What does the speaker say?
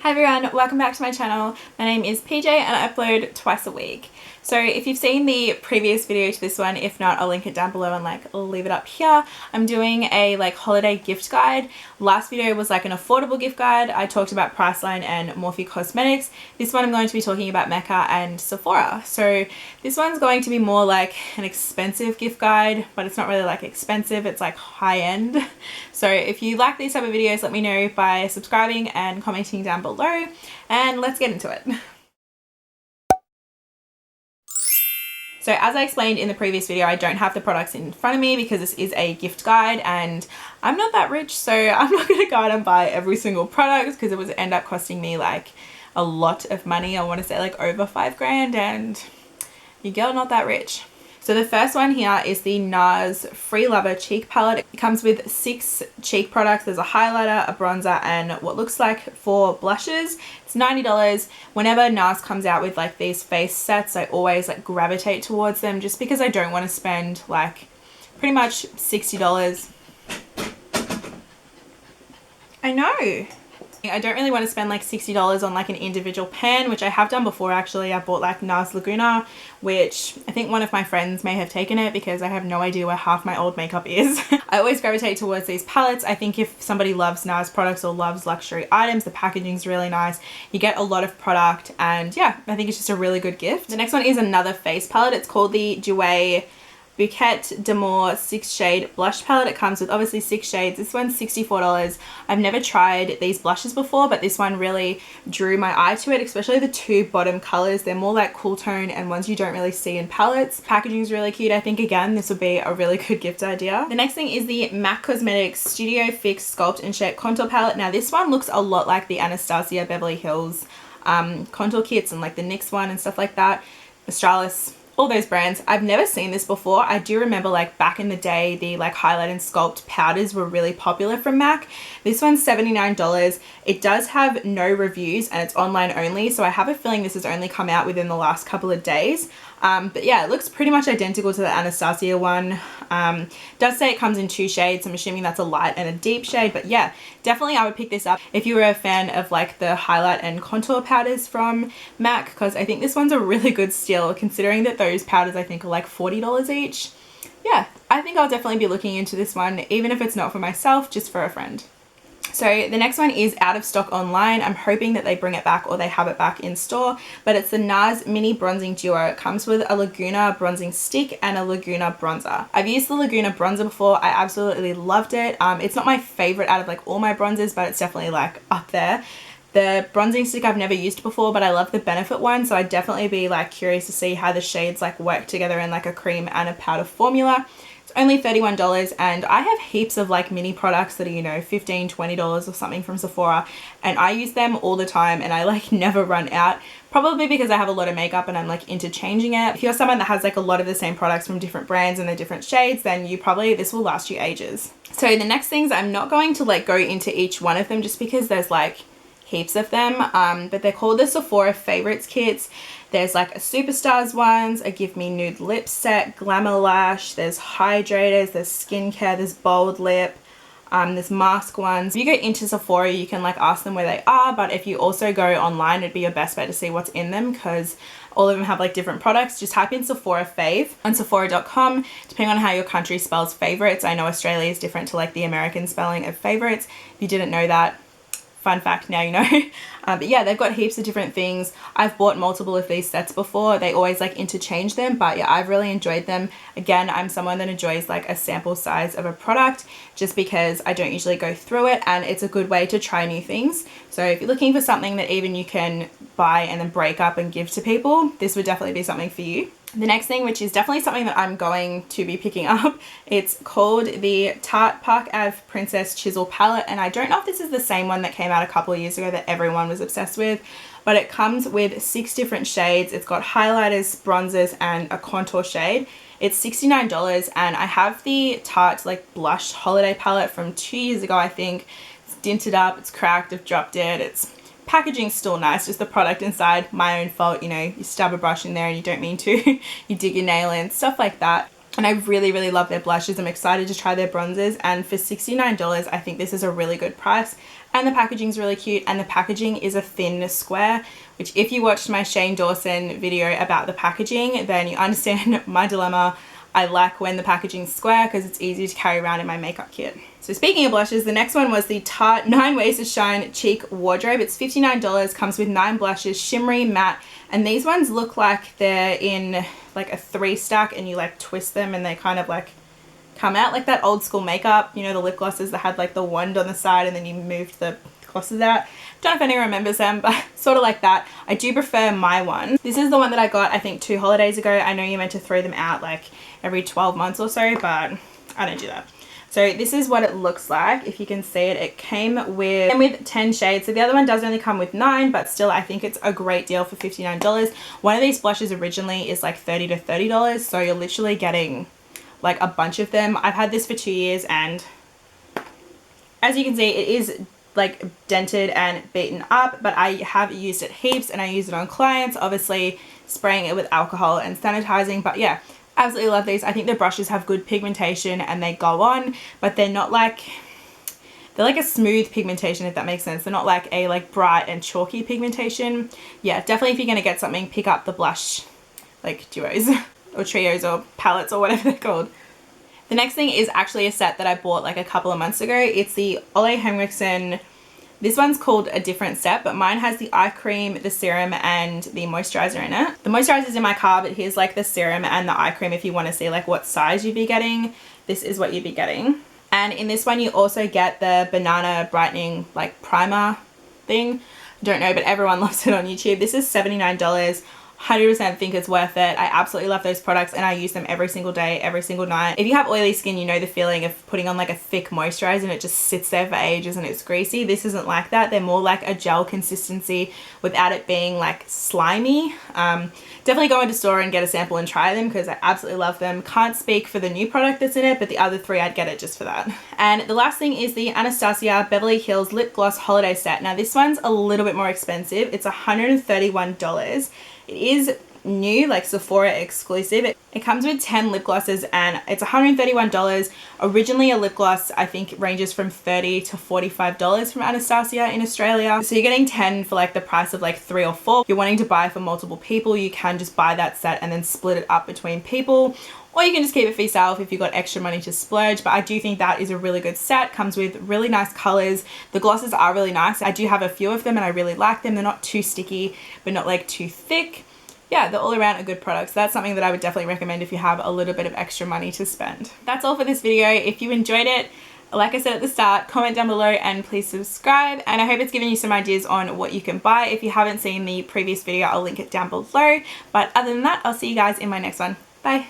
Hi everyone, welcome back to my channel. My name is PJ and I upload twice a week. So if you've seen the previous video to this one, if not, I'll link it down below and I'll leave it up here. I'm doing a holiday gift guide. Last video was an affordable gift guide. I talked about Priceline and Morphe Cosmetics. This one I'm going to be talking about Mecca and Sephora. So this one's going to be more an expensive gift guide, but it's not really expensive, it's high end. So if you like these type of videos, let me know by subscribing and commenting down below, and let's get into it. So as I explained in the previous video, I don't have the products in front of me because this is a gift guide and I'm not that rich, so I'm not going to go out and buy every single product because it would end up costing me a lot of money. I want to say over $5 and your girl not that rich. So the first one here is the Nass Free Lover Cheek Palette. It comes with 6 cheek products. There's a highlighter, a bronzer, and what looks like 4 blushes. It's $90. Whenever Nass comes out with these face sets, I always gravitate towards them just because I don't want to spend pretty much $60. I know. I don't really want to spend $60 on an individual pan, which I have done before actually. I bought Nass Laguna, which I think one of my friends may have taken it because I have no idea where half my old makeup is. I always gravitate towards these palettes. I think if somebody loves Nass products or loves luxury items, the packaging is really nice. You get a lot of product and yeah, I think it's just a really good gift. The next one is another face palette. It's called the Jouer Bouquet d'Amour 6 shade blush palette. It comes with obviously 6 shades. This one's $64. I've never tried these blushes before, but this one really drew my eye to it, especially the 2 bottom colors. They're more cool tone and ones you don't really see in palettes. Packaging is really cute. I think again this would be a really good gift idea. The next thing is the MAC Cosmetics Studio Fix Sculpt and Shape Contour Palette. Now this one looks a lot like the Anastasia Beverly Hills contour kits and the NYX one and stuff like that. Australis, all those brands. I've never seen this before. I do remember back in the day the highlight and sculpt powders were really popular from MAC. This one's $79. It does have no reviews and it's online only, so I have a feeling this has only come out within the last couple of days. But yeah, it looks pretty much identical to the Anastasia one. Does say it comes in 2 shades. I'm assuming that's a light and a deep shade, but yeah, definitely I would pick this up if you were a fan of the highlight and contour powders from MAC, because I think this one's a really good steal considering that those powders I think are $40 each. Yeah, I think I'll definitely be looking into this one, even if it's not for myself, just for a friend. So the next one is out of stock online. I'm hoping that they bring it back or they have it back in store, but it's the Nass Mini Bronzing Duo. It comes with a Laguna bronzing stick and a Laguna bronzer. I've used the Laguna bronzer before. I absolutely loved it. It's not my favorite out of all my bronzers, but it's definitely up there. The bronzing stick I've never used before, but I love the Benefit one, so I'd definitely be curious to see how the shades work together in a cream and a powder formula. It's only $31 and I have heaps of mini products that are, you know, $15, $20 or something from Sephora, and I use them all the time and I never run out, probably because I have a lot of makeup and I'm interchanging it. If you're someone that has a lot of the same products from different brands and they're different shades, then this will last you ages. So the next things, I'm not going to go into each one of them just because there's heaps of them, but they're called the Sephora Favorites kits. There's a Superstars ones, a Give Me Nude Lip Set, Glamour Lash, there's hydrators, there's skincare, there's bold lip, there's mask ones. If you go into Sephora, you can ask them where they are, but if you also go online, it'd be your best bet to see what's in them because all of them have different products. Just type in Sephora Fave on Sephora.com, depending on how your country spells favorites. I know Australia is different to the American spelling of favorites. If you didn't know that, fun fact, now you know. But yeah, they've got heaps of different things. I've bought multiple of these sets before. They always interchange them, but yeah, I've really enjoyed them. Again, I'm someone that enjoys a sample size of a product just because I don't usually go through it, and it's a good way to try new things. So if you're looking for something that even you can buy and then break up and give to people, this would definitely be something for you. The next thing, which is definitely something that I'm going to be picking up, it's called the Tarte Park Ave Princess Chisel Palette, and I don't know if this is the same one that came out a couple of years ago that everyone was obsessed with, but it comes with 6 different shades. It's got highlighters, bronzers, and a contour shade. It's $69, and I have the Tarte blush holiday palette from 2 years ago, I think. It's dinted up, it's cracked, I've dropped it, it's packaging's still nice, just the product inside, my own fault, you know, you stab a brush in there and you don't mean to, you dig your nail in, stuff like that. And I really, really love their blushes. I'm excited to try their bronzers, and for $69, I think this is a really good price. And the packaging is really cute, and the packaging is a thin square, which if you watched my Shane Dawson video about the packaging, then you understand my dilemma. I like when the packaging's square because it's easy to carry around in my makeup kit. So speaking of blushes, the next one was the Tarte 9 Ways to Shine Cheek Wardrobe. It's $59, comes with 9 blushes, shimmery, matte, and these ones look like they're in like a 3 stack and you like twist them and they kind of like come out like that old school makeup, you know, the lip glosses that had like the wand on the side and then you moved the glosses out. Don't know if anyone remembers them, but sort of like that. I do prefer my one. This is the one that I got I think 2 holidays ago. I know you're meant to throw them out like every 12 months or so, but I don't do that. So this is what it looks like. If you can see it, it came with 10 shades. So the other one does only come with 9, but still I think it's a great deal for $59. One of these blushes originally is like $30 to $30, so you're literally getting like a bunch of them. I've had this for 2 years and as you can see, it is like dented and beaten up, but I have used it heaps and I use it on clients, obviously spraying it with alcohol and sanitizing. But yeah, absolutely love these. I think the brushes have good pigmentation and they go on, but they're not like, they're like a smooth pigmentation, if that makes sense. They're not like a like bright and chalky pigmentation. Yeah, definitely if you're gonna get something, pick up the blush like duos or trios or palettes or whatever they're called. The next thing is actually a set that I bought like a couple of months ago. It's the Olay Henriksen. This one's called a different set, but mine has the eye cream, the serum, and the moisturizer in it. The moisturizer is in my car, but here's like the serum and the eye cream if you want to see like what size you'd be getting. This is what you'd be getting. And in this one you also get the banana brightening like primer thing. Don't know, but everyone loves it on YouTube. This is $79. 100% think it's worth it. I absolutely love those products and I use them every single day, every single night. If you have oily skin, you know the feeling of putting on like a thick moisturizer and it just sits there for ages and it's greasy. This isn't like that. They're more like a gel consistency without it being like slimy. Definitely go into store and get a sample and try them because I absolutely love them. Can't speak for the new product that's in it, but the other 3 I'd get it just for that. And the last thing is the Anastasia Beverly Hills Lip Gloss Holiday Set. Now this one's a little bit more expensive. It's $131. It is new, like Sephora exclusive. It comes with 10 lip glosses and it's $131. Originally a lip gloss I think ranges from $30 to $45 from Anastasia in Australia. So you're getting 10 for like the price of like 3 or 4. If you're wanting to buy for multiple people, you can just buy that set and then split it up between people. Or you can just keep it for yourself if you've got extra money to splurge. But I do think that is a really good set. Comes with really nice colors. The glosses are really nice. I do have a few of them and I really like them. They're not too sticky, but not like too thick. Yeah, they're all around a good product. So that's something that I would definitely recommend if you have a little bit of extra money to spend. That's all for this video. If you enjoyed it, like I said at the start, comment down below and please subscribe. And I hope it's given you some ideas on what you can buy. If you haven't seen the previous video, I'll link it down below. But other than that, I'll see you guys in my next one. Bye.